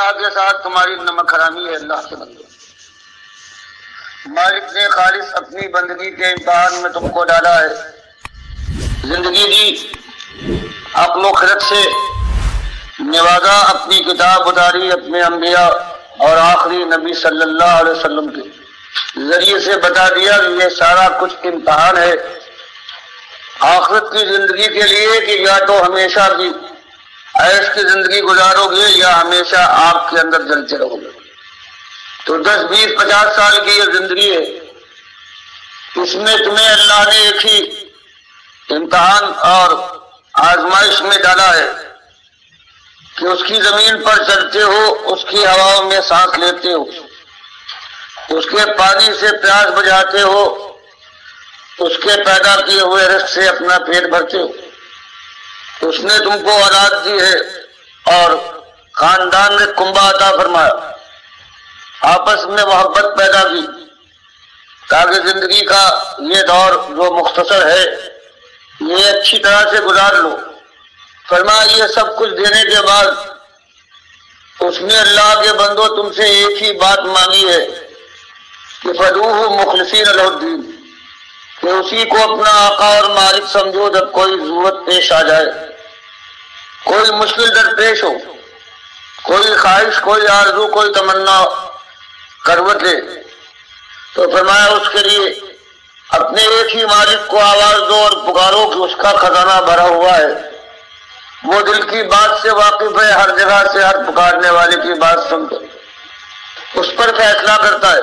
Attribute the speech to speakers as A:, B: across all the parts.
A: اللہ کے ساتھ تمہاری نمک حرامی ہے۔ اللہ کے بندو، مالک نے خالص اپنی بندگی کے امتحان میں تم کو ڈالا ہے، زندگی دی، عقل و خرد سے نوازا، اپنی کتاب اتاری، اپنے انبیاء اور آخری نبی صلی اللہ علیہ وسلم کے ذریعے سے بتا دیا کہ یہ سارا کچھ امتحان ہے آخرت کی زندگی کے لیے، کہ یا تو ہمیشہ کی عیش کی زندگی گزارو گے یا ہمیشہ آگ کے اندر جلتے رہو گے۔ تو 10 20 50 سال کی یہ زندگی ہے، اس میں تمہیں اللہ نے ایک ہی امتحان اور آزمائش میں ڈالا ہے کہ اس کی زمین پر چلتے ہو، اس کی ہواؤں میں سانس لیتے ہو، اس کے پانی سے پیاس بجھاتے ہو، اس کے پیدا کیے ہوئے رزق سے اپنا پیٹ بھرتے ہو۔ اس نے تم کو اولاد دی ہے اور خاندان میں کنبہ عطا فرمایا، آپس میں محبت پیدا کی تاکہ زندگی کا یہ دور جو مختصر ہے یہ اچھی طرح سے گزار لو۔ فرمایا یہ سب کچھ دینے کے بعد اس نے اللہ کے بندو تم سے ایک ہی بات مانگی ہے کہ فدعوہ مخلصین لہ الدین، کہ اسی کو اپنا آقا اور مالک سمجھو جب کوئی ضرورت پیش آ جائے، کوئی مشکل درپیش ہو، کوئی خواہش، کوئی آرزو، کوئی تمنا کروٹ لے، تو فرمایا اس کے لیے اپنے ایک ہی مالک کو آواز دو اور پکارو کہ اس کا خزانہ بھرا ہوا ہے، وہ دل کی بات سے واقف ہے، ہر جگہ سے ہر پکارنے والے کی بات سن کر اس پر فیصلہ کرتا ہے۔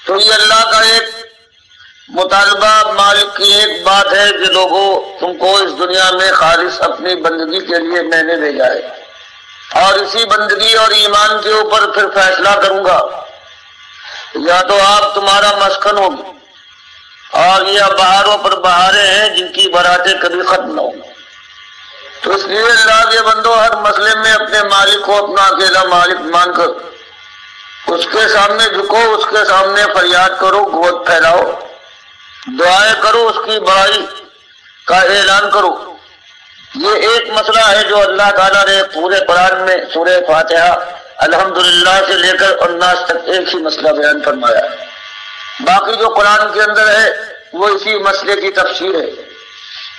A: تو یہ اللہ کا ایک مطالبہ، مالک کی ایک بات ہے کہ لوگوں تم کو اس دنیا میں خالص اپنی بندگی کے لیے میں نے بھیجا ہے، اور اسی بندگی اور ایمان کے اوپر پھر فیصلہ کروں گا، یا تو آپ تمہارا مسکن ہوگی اور یہ بہاروں پر بہاریں ہیں جن کی براتیں کبھی ختم نہ ہوں۔ تو اس لیے اللہ کے بندو ہر مسئلے میں اپنے مالک کو اپنا اکیلا مالک مان کر اس کے سامنے جھکو، اس کے سامنے فریاد کرو، گود پھیلاؤ، دعائیں کرو، اس کی بڑائی کا اعلان کرو۔ یہ ایک مسئلہ ہے جو اللہ تعالیٰ نے پورے قرآن میں سورہ فاتحہ الحمدللہ سے لے کر الناس تک ایک ہی مسئلہ بیان فرمایا ہے۔ باقی جو قرآن کے اندر ہے وہ اسی مسئلے کی تفسیر ہے،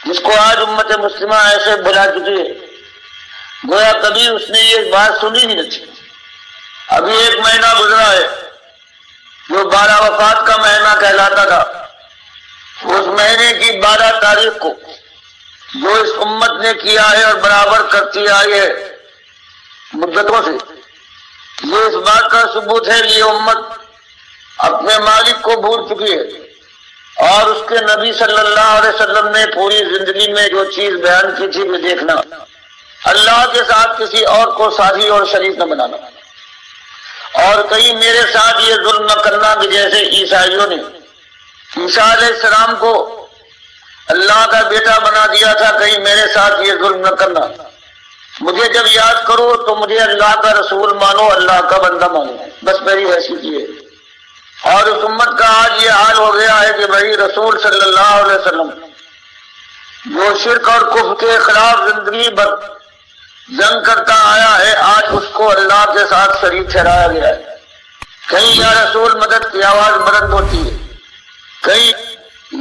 A: جس کو آج امت مسلمہ ایسے بھلا چکی ہے گویا کبھی اس نے یہ بات سنی ہی نہیں تھی۔ ابھی 1 مہینہ گزرا ہے جو 12 وفات کا مہینہ کہلاتا تھا، اس مہینے کی 12 تاریخ کو جو اس امت نے کیا ہے اور برابر کرتی آئی ہے مدتوں سے، یہ اس بات کا ثبوت ہے کہ یہ امت اپنے مالک کو بھول چکی ہے، اور اس کے نبی صلی اللہ علیہ وسلم نے پوری زندگی میں جو چیز بیان کی تھی وہ دیکھنا، اللہ کے ساتھ کسی اور کو ساتھی اور شریک نہ بنانا، اور کہیں میرے ساتھ یہ ظلم نہ کرنا کہ جیسے عیسائیوں نے عیسیٰ علیہ السلام کو اللہ کا بیٹا بنا دیا تھا، کہیں میرے ساتھ یہ ظلم نہ کرنا، مجھے جب یاد کرو تو مجھے اللہ کا رسول مانو، اللہ کا بندہ مانو، بس میری حیثیت یہ ہے۔ اور اس امت کا آج یہ حال ہو گیا ہے کہ بھائی رسول صلی اللہ علیہ وسلم جو شرک اور کفر کے خلاف زندگی بھر جنگ کرتا آیا ہے، آج اس کو اللہ کے ساتھ شریک ٹھہرایا گیا ہے۔ کہیں یا رسول مدد کی آواز بلند ہوتی ہے، کہیں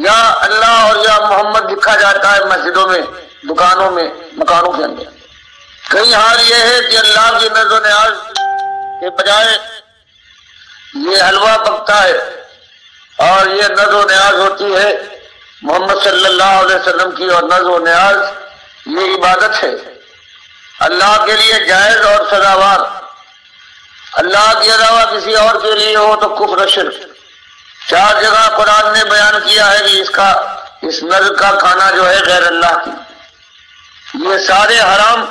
A: یا اللہ اور یا محمد لکھا جاتا ہے مسجدوں میں، دکانوں میں، مکانوں کے اندر۔ کئی حال یہ ہے کہ اللہ کی نظر و نیاز کے بجائے یہ حلوہ پکتا ہے، اور یہ نظر و نیاز ہوتی ہے محمد صلی اللہ علیہ وسلم کی، اور نظر و نیاز یہ عبادت ہے اللہ کے لیے جائز اور سزاوار۔ اللہ کے علاوہ کسی اور کے لیے ہو تو کفر و شرک۔ 4 جگہ قرآن نے بیان کیا ہے کہ اس نظر کا کھانا جو ہے غیر اللہ کی، یہ سارے حرام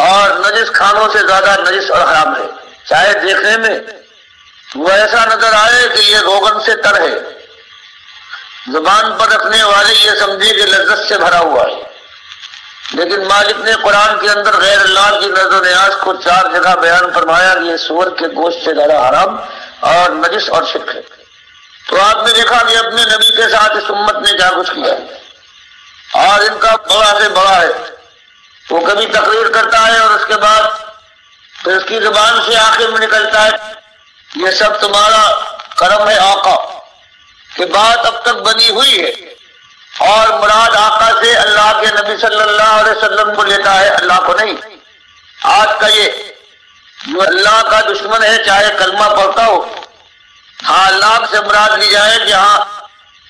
A: اور نجس کھانوں سے زیادہ نجس اور حرام ہے، چاہے دیکھنے میں وہ ایسا نظر آئے کہ یہ روغن سے تر ہے، زبان پر رکھنے والے یہ سمجھے کہ لذت سے بھرا ہوا ہے، لیکن مالک نے قرآن کے اندر غیر اللہ کی نظر و نیاز کو 4 جگہ بیان فرمایا کہ یہ سور کے گوشت سے زیادہ حرام اور نجس اور شرک ہے۔ تو آپ نے دیکھا کہ اپنے نبی کے ساتھ اس امت نے کیا کچھ کیا ہے، اور ان کا بڑا سے بڑا ہے، وہ کبھی تقریر کرتا ہے اور اس کے بعد پھر اس کی زبان سے آخر میں نکلتا ہے یہ سب تمہارا کرم ہے آقا، کہ بات اب تک بنی ہوئی ہے، اور مراد آقا سے اللہ کے نبی صلی اللہ علیہ وسلم کو لیتا ہے، اللہ کو نہیں۔ آج کا یہ جو اللہ کا دشمن ہے چاہے کلمہ پڑھتا ہو، ہاں اللہ سے مراد لی جائے کہ ہاں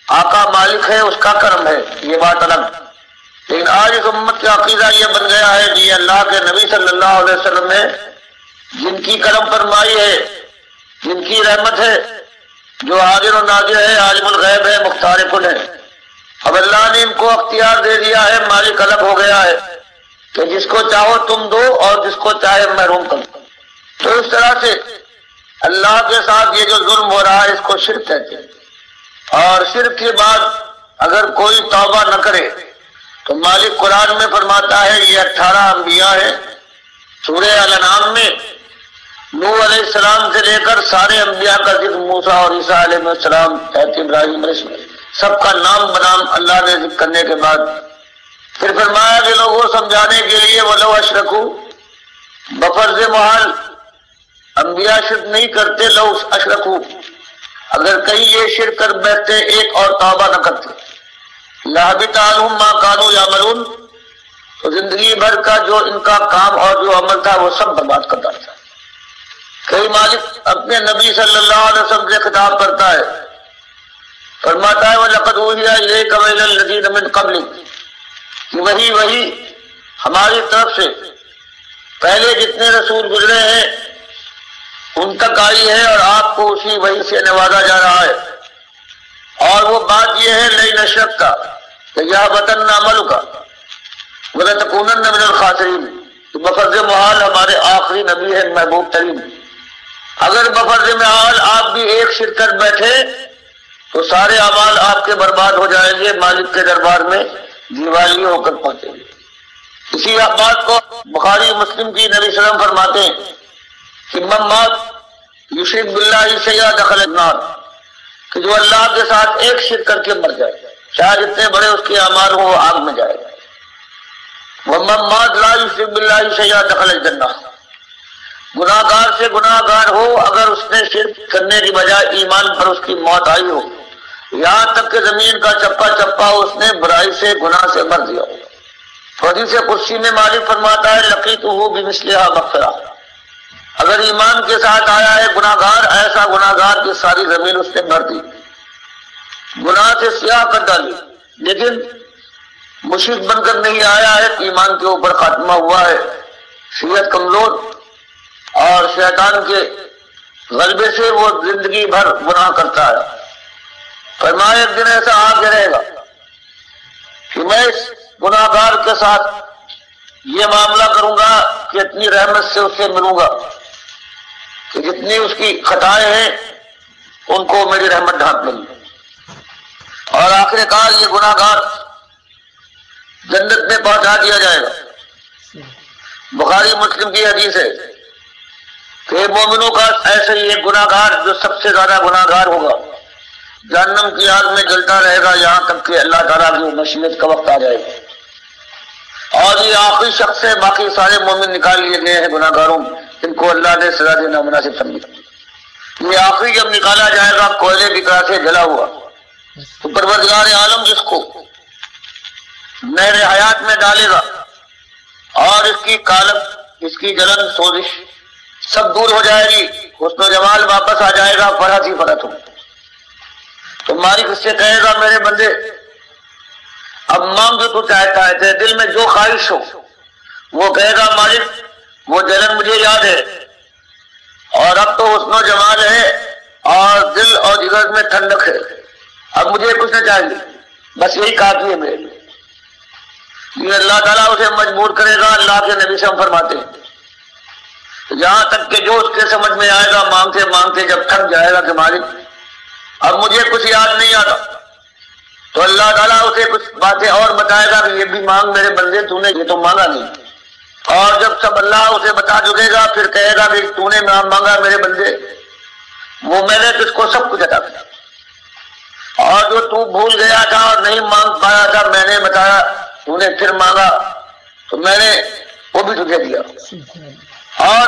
A: آقا مالک ہے، اس کا کرم ہے، یہ بات الگ۔ لیکن آج اس امت کا عقیدہ یہ بن گیا ہے کہ یہ اللہ کے نبی صلی اللہ علیہ وسلم نے جن کی کرم فرمائی ہے، جن کی رحمت ہے، جو حاضر و ناظر ہے، عالم الغیب ہے، مختار کل ہے، اب اللہ نے ان کو اختیار دے دیا ہے، مالک الگ ہو گیا ہے کہ جس کو چاہو تم دو اور جس کو چاہے محروم کرو۔ تو اس طرح سے اللہ کے ساتھ یہ جو ظلم ہو رہا ہے اس کو شرک کہتے ہیں، اور شرک کے بعد اگر کوئی توبہ نہ کرے تو مالک قرآن میں فرماتا ہے، یہ 18 انبیاء ہیں سورہ الانعام میں، نوح علیہ السلام سے لے کر سارے انبیاء کا ذکر، موسیٰ اور عیسیٰ علیہ السلام، حضرت ابراہیم علیہ السلام، سب کا نام بنام اللہ نے ذکر کرنے کے بعد پھر فرمایا کہ لوگوں سمجھانے کے لیے وَلَوْ أَشْرَكُوا، بفرض محال انبیاء شرک نہیں کرتے، لو اشرکو، اگر کہیں یہ شرک کر بیٹھتے ایک اور توبہ نہ کرتے، لَحَبِطَ عَنْهُمْ مَا كَانُوا يَعْمَلُونَ، تو زندگی بھر کا جو ان کا کام اور جو عمل تھا وہ سب برباد کر ڈالتا ہے۔ کئی مالک اپنے نبی صلی اللہ علیہ وسلم سے خطاب کرتا ہے، فرماتا ہے وَلَقَدْ أُوحِيَ إِلَيْكَ وَإِلَى الَّذِينَ مِن قَبْلِكَ، کہ وہی ہماری طرف سے پہلے جتنے رسول گزرے ہیں ان تک آئی ہے، اور آپ کو اسی وحی سے نوازا جا رہا ہے۔ اور وہ بات یہ ہے لئن اشرکت لَيَحْبَطَنَّ عَمَلُكَ وَلَتَكُونَنَّ مِنَ الْخَاسِرِينَ، تو بفرض محال ہمارے آخری نبی ہے محبوب ترین، اگر بفرض محال آپ بھی ایک شرک کر بیٹھے تو سارے اعمال آپ کے برباد ہو جائیں گے، مالک کے دربار میں دیوالی ہو کر پہنچیں گے۔ اسی بات کو بخاری مسلم کی نبی صلی اللہ علیہ وسلم فرماتے ہیں کہ من مات یشرک باللہ شیئا دخل النار، کہ جو اللہ کے ساتھ ایک شرک کر کے مر جائے چاہے جتنے بڑے اس کے اعمال ہوں وہ آگ میں جائے گا۔ ومن مات لا یشرک باللہ شیئا دخل الجنہ، گناہ گار سے گناہ گار ہو اگر اس نے شرک کرنے کی بجائے ایمان پر اس کی موت آئی ہو، یہاں تک کہ زمین کا چپا چپا اس نے برائی سے گناہ سے مر دیا ہو۔ حدیث قدسی میں مالک فرماتا ہے لقیتہ بمثلھا مغفرہ، اگر ایمان کے ساتھ آیا ہے گناہ گار، ایسا گناہ گار کہ ساری زمین اس نے بھر دی، گناہ سے سیاہ کر ڈالی، لیکن مشرک بن کر نہیں آیا ہے، ایمان کے اوپر خاتمہ ہوا ہے، صحت کمزور اور شیطان کے غلبے سے وہ زندگی بھر گناہ کرتا ہے۔ فرمایا ایک دن ایسا آ کے رہے گا کہ میں اس گناہ گار کے ساتھ یہ معاملہ کروں گا کہ اتنی رحمت سے اس سے ملوں گا کہ جتنی اس کی خطائیں ہیں ان کو میری رحمت ڈھانپ لیں گی، اور آخر کار یہ گناہ گار جنت میں پہنچا دیا جائے گا۔ بخاری مسلم کی حدیث ہے کہ مومنوں کا ایسے ہی ایک گناہ گار جو سب سے زیادہ گناہ گار ہوگا جہنم کی آگ میں جلتا رہے گا یہاں تک کہ اللہ تعالیٰ کی مشیت کا وقت آ جائے گا، اور یہ آخری شخص ہے، باقی سارے مومن نکال لیے گئے ہیں گناہ گاروں جن کو اللہ نے سزا دینا مناسب سمجھا۔ یہ آخری جب نکالا جائے گا کوئلے کی طرح سے جلا ہوا، تو پروردگار عالم جس کو نہر حیات میں ڈالے گا اور اس کی کالب، اس کی جلن، سوزش سب دور ہو جائے گی، حسن و جمال واپس آ جائے گا، فرحت ہی فرحت ہو۔ تو مالک اس سے کہے گا میرے بندے اب مانگ جو تو چاہتا ہے، تیرے دل میں جو خواہش ہو، وہ کہے گا مالک وہ جلن مجھے یاد ہے، اور اب تو حسن و جمال ہے اور دل اور جگر میں ٹھنڈک ہے، اب مجھے کچھ نہ چاہیے، بس یہی کافی ہے میرے لیے۔ یہ اللہ تعالیٰ اسے مجبور کرے گا، اللہ کے نبی سے ہم فرماتے ہیں یہاں تک کہ جو اس کے سمجھ میں آئے گا مانگتے مانگتے جب تھک جائے گا کہ مالک اب مجھے کچھ یاد نہیں آتا، تو اللہ تعالیٰ اسے کچھ باتیں اور بتائے گا کہ یہ بھی مانگ میرے بندے، تو نے یہ تو مانگا نہیں، اور جب سب اللہ اسے بتا چکے گا پھر کہے گا کہ تو نے مانگا میرے بندے، وہ میں نے تجھ کو سب کچھ عطا کیا، اور جو تو بھول گیا تھا اور نہیں مانگ پایا تھا میں نے بتایا، تو نے پھر مانگا تو میں نے وہ بھی تجھے دیا، اور